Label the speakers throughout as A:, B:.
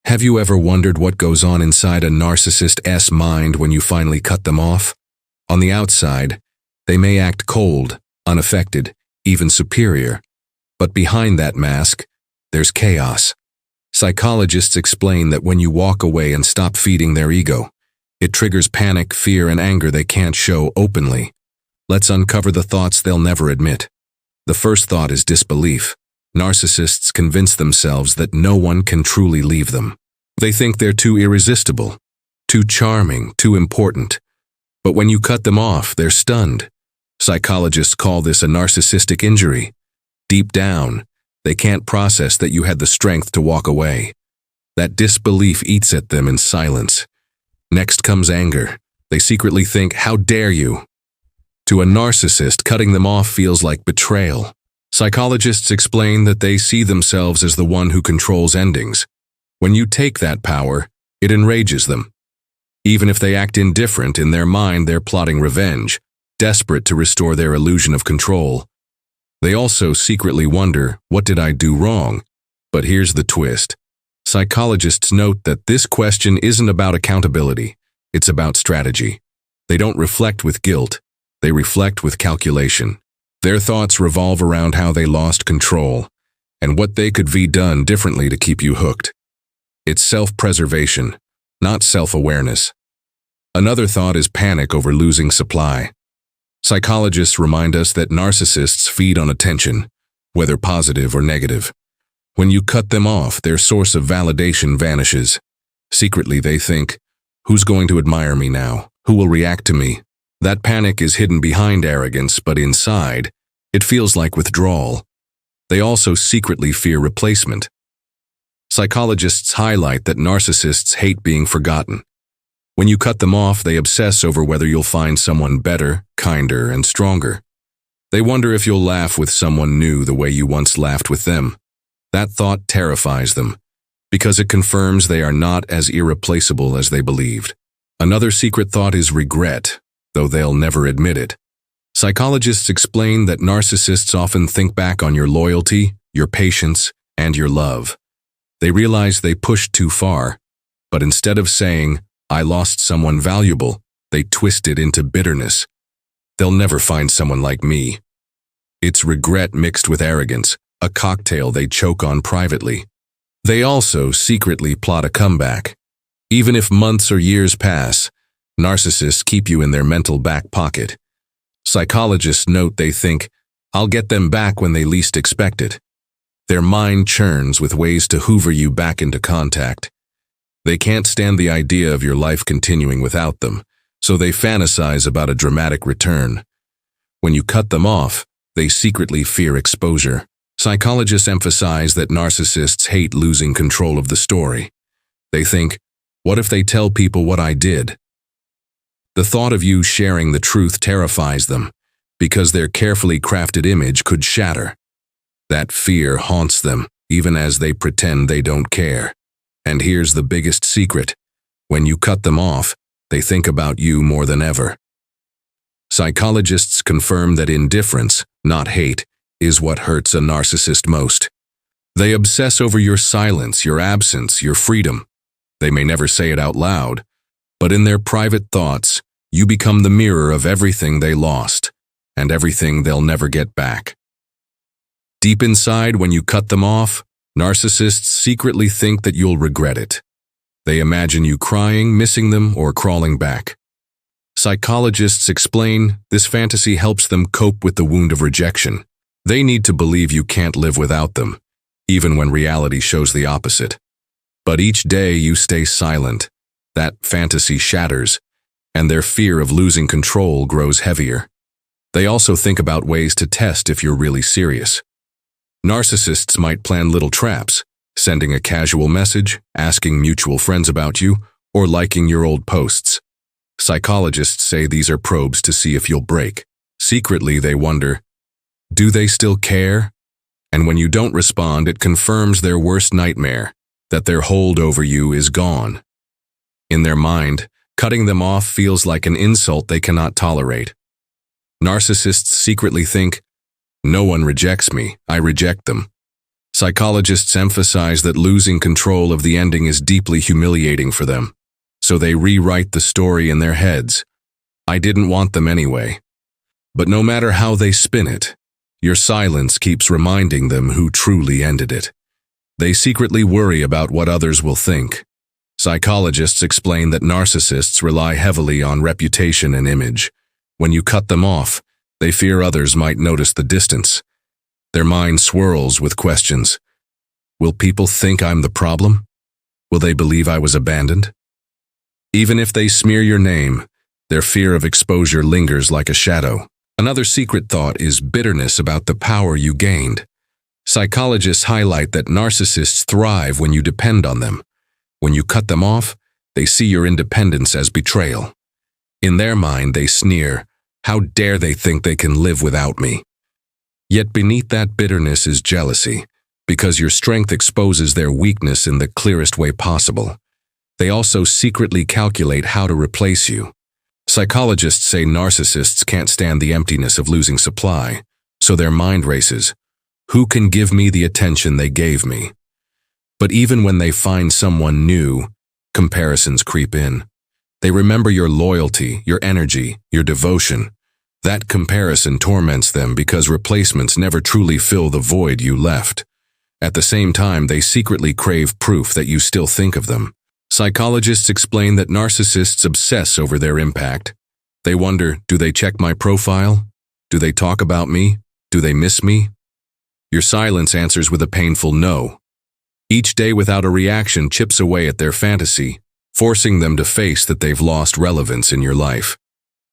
A: Have you ever wondered what goes on inside a narcissist's mind when you finally cut them off? On the outside, they may act cold, unaffected, even superior. But behind that mask, there's chaos. Psychologists explain that when you walk away and stop feeding their ego, it triggers panic, fear, and anger they can't show openly. Let's uncover the thoughts they'll never admit. The first thought is disbelief. Narcissists convince themselves that no one can truly leave them. They think they're too irresistible, too charming, too important. But when you cut them off, they're stunned. Psychologists call this a narcissistic injury. Deep down, they can't process that you had the strength to walk away. That disbelief eats at them in silence. Next comes anger. They secretly think, "How dare you?" To a narcissist, cutting them off feels like betrayal. Psychologists explain that they see themselves as the one who controls endings. When you take that power, it enrages them. Even if they act indifferent, in their mind they're plotting revenge, desperate to restore their illusion of control. They also secretly wonder, what did I do wrong? But here's the twist. Psychologists note that this question isn't about accountability, it's about strategy. They don't reflect with guilt, they reflect with calculation. Their thoughts revolve around how they lost control and what they could be done differently to keep you hooked. It's self-preservation, not self-awareness. Another thought is panic over losing supply. Psychologists remind us that narcissists feed on attention, whether positive or negative. When you cut them off, their source of validation vanishes. Secretly, they think, who's going to admire me now? Who will react to me? That panic is hidden behind arrogance, but inside, it feels like withdrawal. They also secretly fear replacement. Psychologists highlight that narcissists hate being forgotten. When you cut them off, they obsess over whether you'll find someone better, kinder, and stronger. They wonder if you'll laugh with someone new the way you once laughed with them. That thought terrifies them, because it confirms they are not as irreplaceable as they believed. Another secret thought is regret, though they'll never admit it. Psychologists explain that narcissists often think back on your loyalty, your patience, and your love. They realize they pushed too far, but instead of saying, "I lost someone valuable," they twist it into bitterness. They'll never find someone like me. It's regret mixed with arrogance, a cocktail they choke on privately. They also secretly plot a comeback. Even if months or years pass, narcissists keep you in their mental back pocket. Psychologists note they think, "I'll get them back when they least expect it." Their mind churns with ways to hoover you back into contact. They can't stand the idea of your life continuing without them, so they fantasize about a dramatic return. When you cut them off, they secretly fear exposure. Psychologists emphasize that narcissists hate losing control of the story. They think, what if they tell people what I did? The thought of you sharing the truth terrifies them, because their carefully crafted image could shatter. That fear haunts them, even as they pretend they don't care. And here's the biggest secret. When you cut them off, they think about you more than ever. Psychologists confirm that indifference, not hate, is what hurts a narcissist most. They obsess over your silence, your absence, your freedom. They may never say it out loud, but in their private thoughts, you become the mirror of everything they lost, and everything they'll never get back. Deep inside, when you cut them off, narcissists secretly think that you'll regret it. They imagine you crying, missing them, or crawling back. Psychologists explain this fantasy helps them cope with the wound of rejection. They need to believe you can't live without them, even when reality shows the opposite. But each day you stay silent, that fantasy shatters, and their fear of losing control grows heavier. They also think about ways to test if you're really serious. Narcissists might plan little traps, sending a casual message, asking mutual friends about you, or liking your old posts. Psychologists say these are probes to see if you'll break. Secretly, they wonder, do they still care? And when you don't respond, it confirms their worst nightmare, that their hold over you is gone. In their mind, cutting them off feels like an insult they cannot tolerate. Narcissists secretly think, no one rejects me, I reject them. Psychologists emphasize that losing control of the ending is deeply humiliating for them, so they rewrite the story in their heads. I didn't want them anyway. But no matter how they spin it, your silence keeps reminding them who truly ended it. They secretly worry about what others will think. Psychologists explain that narcissists rely heavily on reputation and image. When you cut them off, they fear others might notice the distance. Their mind swirls with questions. Will people think I'm the problem? Will they believe I was abandoned? Even if they smear your name, their fear of exposure lingers like a shadow. Another secret thought is bitterness about the power you gained. Psychologists highlight that narcissists thrive when you depend on them. When you cut them off, they see your independence as betrayal. In their mind, they sneer, "How dare they think they can live without me?" Yet beneath that bitterness is jealousy, because your strength exposes their weakness in the clearest way possible. They also secretly calculate how to replace you. Psychologists say narcissists can't stand the emptiness of losing supply, so their mind races. Who can give me the attention they gave me? But even when they find someone new, comparisons creep in. They remember your loyalty, your energy, your devotion. That comparison torments them because replacements never truly fill the void you left. At the same time, they secretly crave proof that you still think of them. Psychologists explain that narcissists obsess over their impact. They wonder, do they check my profile? Do they talk about me? Do they miss me? Your silence answers with a painful no. Each day without a reaction chips away at their fantasy, forcing them to face that they've lost relevance in your life.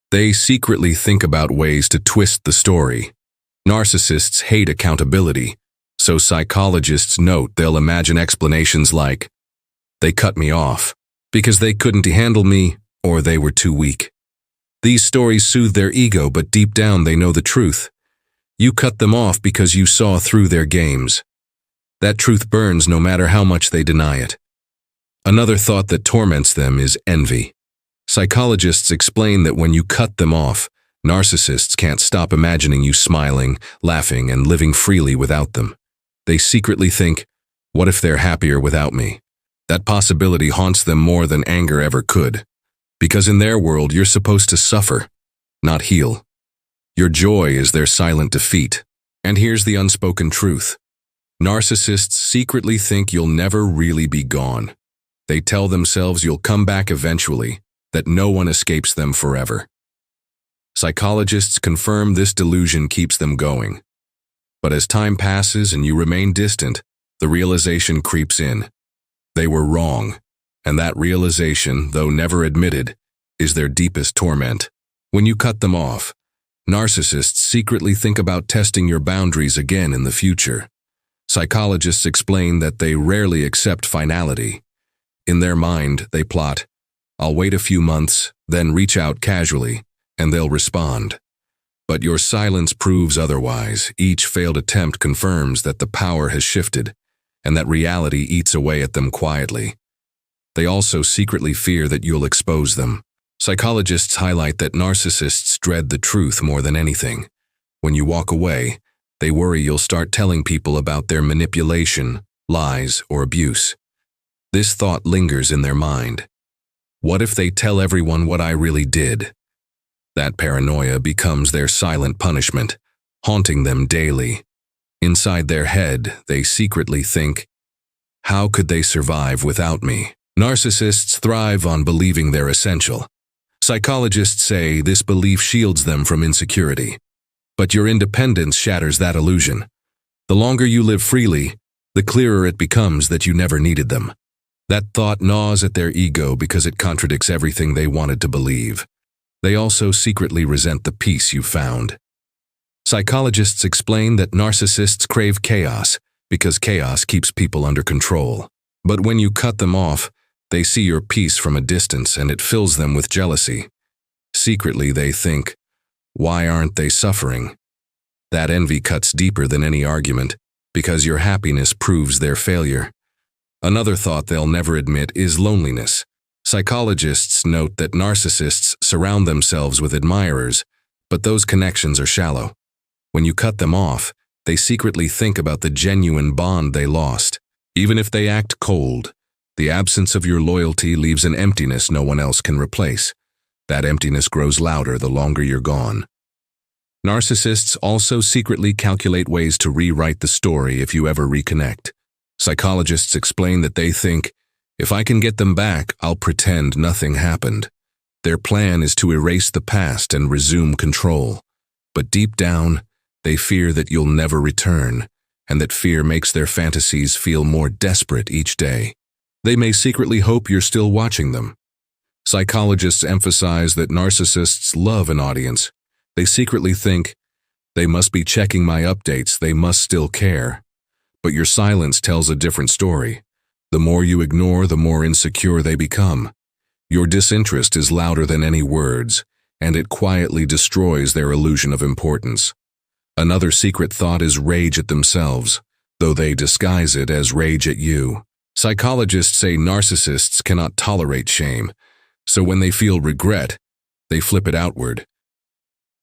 A: They secretly think about ways to twist the story. Narcissists hate accountability, so psychologists note they'll imagine explanations like, "They cut me off because they couldn't handle me or they were too weak." These stories soothe their ego, but deep down they know the truth. You cut them off because you saw through their games. That truth burns no matter how much they deny it. Another thought that torments them is envy. Psychologists explain that when you cut them off, narcissists can't stop imagining you smiling, laughing, and living freely without them. They secretly think, what if they're happier without me? That possibility haunts them more than anger ever could. Because in their world, you're supposed to suffer, not heal. Your joy is their silent defeat. And here's the unspoken truth. Narcissists secretly think you'll never really be gone. They tell themselves you'll come back eventually, that no one escapes them forever. Psychologists confirm this delusion keeps them going. But as time passes and you remain distant, the realization creeps in. They were wrong, and that realization, though never admitted, is their deepest torment. When you cut them off, narcissists secretly think about testing your boundaries again in the future. Psychologists explain that they rarely accept finality. In their mind, they plot, "I'll wait a few months, then reach out casually, and they'll respond." But your silence proves otherwise. Each failed attempt confirms that the power has shifted, and that reality eats away at them quietly. They also secretly fear that you'll expose them. Psychologists highlight that narcissists dread the truth more than anything. When you walk away, they worry you'll start telling people about their manipulation, lies, or abuse. This thought lingers in their mind. What if they tell everyone what I really did? That paranoia becomes their silent punishment, haunting them daily. Inside their head, they secretly think, how could they survive without me? Narcissists thrive on believing they're essential. Psychologists say this belief shields them from insecurity. But your independence shatters that illusion. The longer you live freely, the clearer it becomes that you never needed them. That thought gnaws at their ego because it contradicts everything they wanted to believe. They also secretly resent the peace you found. Psychologists explain that narcissists crave chaos because chaos keeps people under control. But when you cut them off, they see your peace from a distance and it fills them with jealousy. Secretly, they think, why aren't they suffering? That envy cuts deeper than any argument because your happiness proves their failure. Another thought they'll never admit is loneliness. Psychologists note that narcissists surround themselves with admirers, but those connections are shallow. When you cut them off, They secretly think about the genuine bond they lost. Even if they act cold, the absence of your loyalty leaves an emptiness no one else can replace. That emptiness grows louder the longer you're gone. Narcissists also secretly calculate ways to rewrite the story if you ever reconnect. Psychologists explain that they think, if I can get them back, I'll pretend nothing happened. Their plan is to erase the past and resume control. But deep down, they fear that you'll never return, and that fear makes their fantasies feel more desperate each day. They may secretly hope you're still watching them. Psychologists emphasize that narcissists love an audience. They secretly think, they must be checking my updates, they must still care. But your silence tells a different story. The more you ignore, the more insecure they become. Your disinterest is louder than any words, and it quietly destroys their illusion of importance. Another secret thought is rage at themselves, though they disguise it as rage at you. Psychologists say narcissists cannot tolerate shame, so when they feel regret, they flip it outward.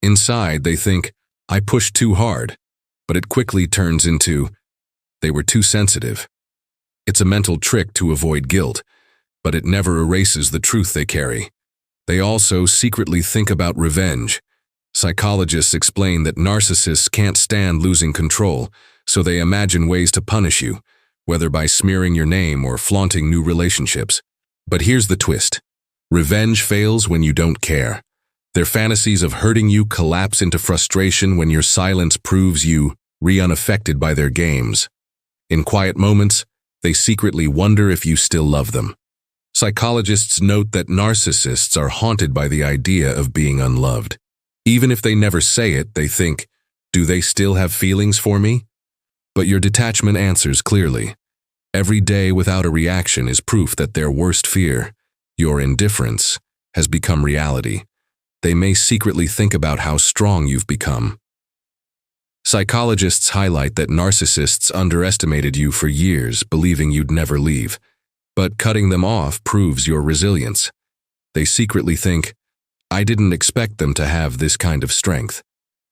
A: Inside, they think, I pushed too hard, but it quickly turns into, they were too sensitive. It's a mental trick to avoid guilt, but it never erases the truth they carry. They also secretly think about revenge. Psychologists explain that narcissists can't stand losing control, so they imagine ways to punish you, whether by smearing your name or flaunting new relationships. But here's the twist. Revenge fails when you don't care. Their fantasies of hurting you collapse into frustration when your silence proves you unaffected by their games. In quiet moments, they secretly wonder if you still love them. Psychologists note that narcissists are haunted by the idea of being unloved. Even if they never say it, they think, do they still have feelings for me? But your detachment answers clearly. Every day without a reaction is proof that their worst fear, your indifference, has become reality. They may secretly think about how strong you've become. Psychologists highlight that narcissists underestimated you for years, believing you'd never leave. But cutting them off proves your resilience. They secretly think, I didn't expect them to have this kind of strength.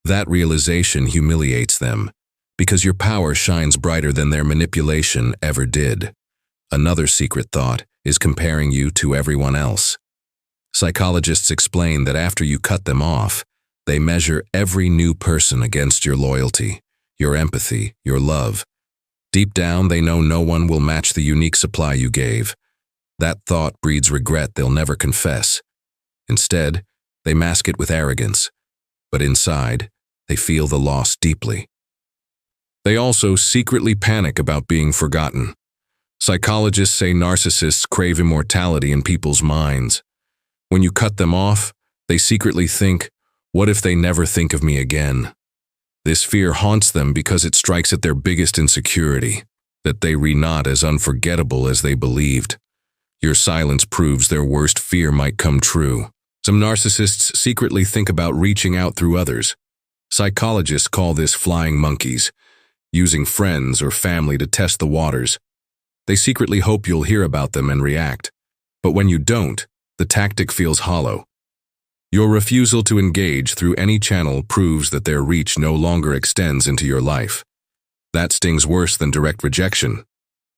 A: That realization humiliates them, because your power shines brighter than their manipulation ever did. Another secret thought is comparing you to everyone else. Psychologists explain that after you cut them off, they measure every new person against your loyalty, your empathy, your love. Deep down, they know no one will match the unique supply you gave. That thought breeds regret they'll never confess. Instead, they mask it with arrogance, but inside, they feel the loss deeply. They also secretly panic about being forgotten. Psychologists say narcissists crave immortality in people's minds. When you cut them off, they secretly think, what if they never think of me again? This fear haunts them because it strikes at their biggest insecurity, that they are not as unforgettable as they believed. Your silence proves their worst fear might come true. Some narcissists secretly think about reaching out through others. Psychologists call this flying monkeys, using friends or family to test the waters. They secretly hope you'll hear about them and react. But when you don't, the tactic feels hollow. Your refusal to engage through any channel proves that their reach no longer extends into your life. That stings worse than direct rejection.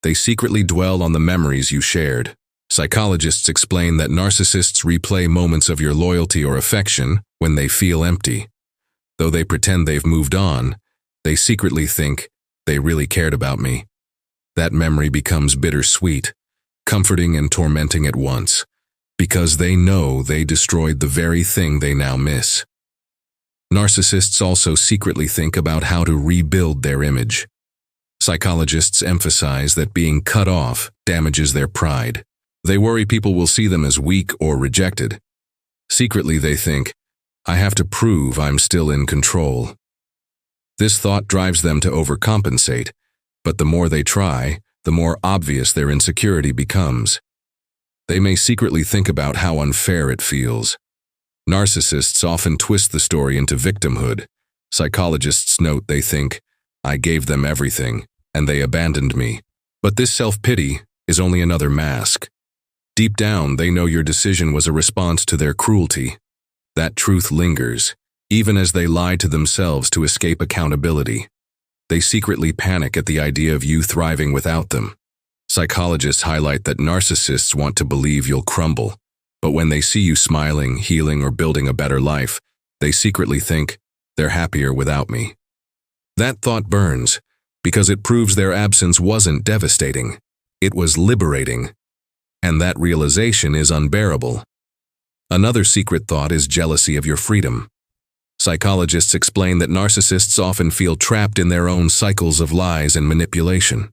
A: They secretly dwell on the memories you shared. Psychologists explain that narcissists replay moments of your loyalty or affection when they feel empty. Though they pretend they've moved on, they secretly think, they really cared about me. That memory becomes bittersweet, comforting and tormenting at once, because they know they destroyed the very thing they now miss. Narcissists also secretly think about how to rebuild their image. Psychologists emphasize that being cut off damages their pride. They worry people will see them as weak or rejected. Secretly, they think, I have to prove I'm still in control. This thought drives them to overcompensate, but the more they try, the more obvious their insecurity becomes. They may secretly think about how unfair it feels. Narcissists often twist the story into victimhood. Psychologists note they think, I gave them everything, and they abandoned me. But this self-pity is only another mask. Deep down, they know your decision was a response to their cruelty. That truth lingers, even as they lie to themselves to escape accountability. They secretly panic at the idea of you thriving without them. Psychologists highlight that narcissists want to believe you'll crumble, but when they see you smiling, healing, or building a better life, they secretly think, they're happier without me. That thought burns, because it proves their absence wasn't devastating. It was liberating. And that realization is unbearable. Another secret thought is jealousy of your freedom. Psychologists explain that narcissists often feel trapped in their own cycles of lies and manipulation.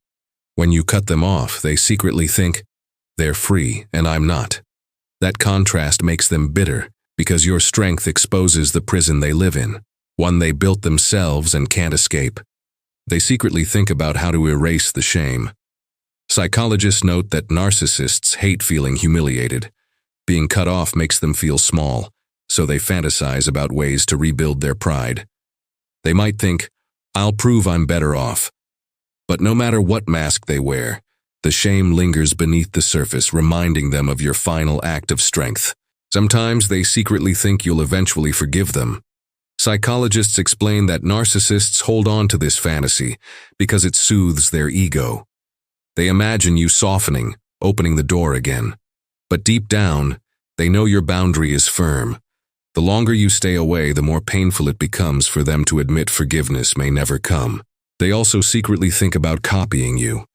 A: When you cut them off, they secretly think, they're free and I'm not. That contrast makes them bitter, because your strength exposes the prison they live in, one they built themselves and can't escape. They secretly think about how to erase the shame. Psychologists note that narcissists hate feeling humiliated. Being cut off makes them feel small, so they fantasize about ways to rebuild their pride. They might think, I'll prove I'm better off. But no matter what mask they wear, the shame lingers beneath the surface, reminding them of your final act of strength. Sometimes they secretly think you'll eventually forgive them. Psychologists explain that narcissists hold on to this fantasy because it soothes their ego. They imagine you softening, opening the door again. But deep down, they know your boundary is firm. The longer you stay away, the more painful it becomes for them to admit forgiveness may never come. They also secretly think about copying you.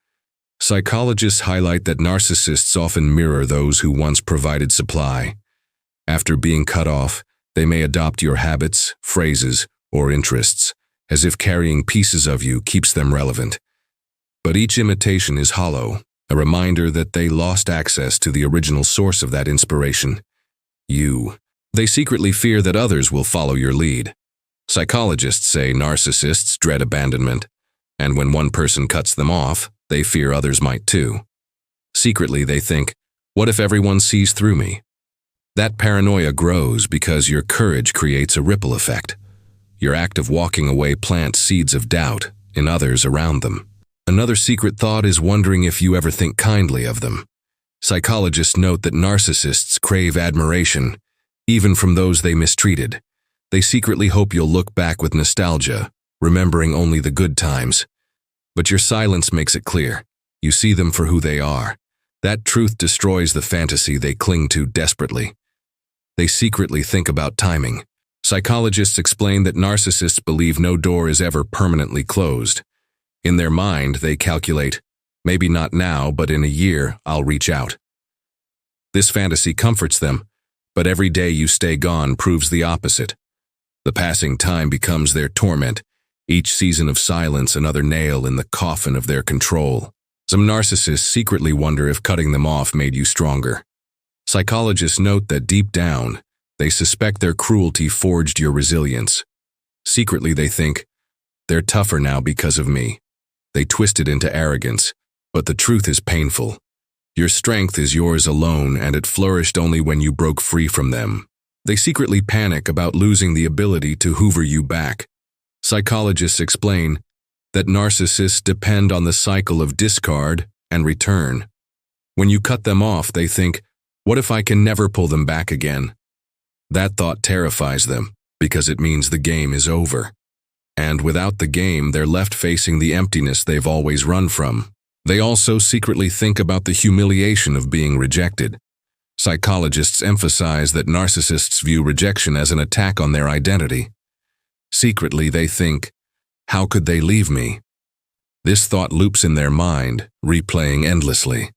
A: Psychologists highlight that narcissists often mirror those who once provided supply. After being cut off, they may adopt your habits, phrases, or interests, as if carrying pieces of you keeps them relevant. But each imitation is hollow, a reminder that they lost access to the original source of that inspiration, you. They secretly fear that others will follow your lead. Psychologists say narcissists dread abandonment, and when one person cuts them off, they fear others might too. Secretly, they think, what if everyone sees through me? That paranoia grows because your courage creates a ripple effect. Your act of walking away plants seeds of doubt in others around them. Another secret thought is wondering if you ever think kindly of them. Psychologists note that narcissists crave admiration, even from those they mistreated. They secretly hope you'll look back with nostalgia, remembering only the good times. But your silence makes it clear. You see them for who they are. That truth destroys the fantasy they cling to desperately. They secretly think about timing. Psychologists explain that narcissists believe no door is ever permanently closed. In their mind, they calculate, maybe not now, but in a year, I'll reach out. This fantasy comforts them, but every day you stay gone proves the opposite. The passing time becomes their torment, each season of silence another nail in the coffin of their control. Some narcissists secretly wonder if cutting them off made you stronger. Psychologists note that deep down, they suspect their cruelty forged your resilience. Secretly they think, they're tougher now because of me. They twist it into arrogance, but the truth is painful. Your strength is yours alone, and it flourished only when you broke free from them. They secretly panic about losing the ability to hoover you back. Psychologists explain that narcissists depend on the cycle of discard and return. When you cut them off, they think, what if I can never pull them back again? That thought terrifies them, because it means the game is over. And without the game, they're left facing the emptiness they've always run from. They also secretly think about the humiliation of being rejected. Psychologists emphasize that narcissists view rejection as an attack on their identity. Secretly, they think, how could they leave me? This thought loops in their mind, replaying endlessly.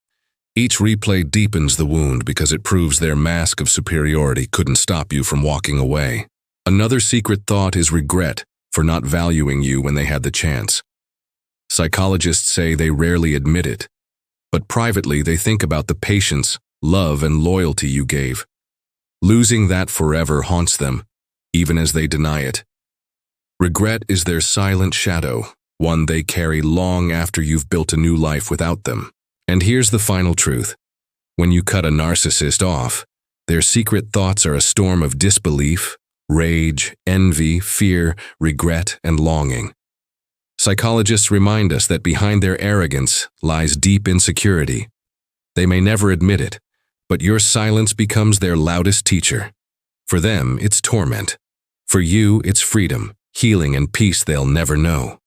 A: Each replay deepens the wound because it proves their mask of superiority couldn't stop you from walking away. Another secret thought is regret for not valuing you when they had the chance. Psychologists say they rarely admit it, but privately they think about the patience, love, and loyalty you gave. Losing that forever haunts them, even as they deny it. Regret is their silent shadow, one they carry long after you've built a new life without them. And here's the final truth. When you cut a narcissist off, their secret thoughts are a storm of disbelief, rage, envy, fear, regret, and longing. Psychologists remind us that behind their arrogance lies deep insecurity. They may never admit it, but your silence becomes their loudest teacher. For them, it's torment. For you, it's freedom, healing, and peace they'll never know.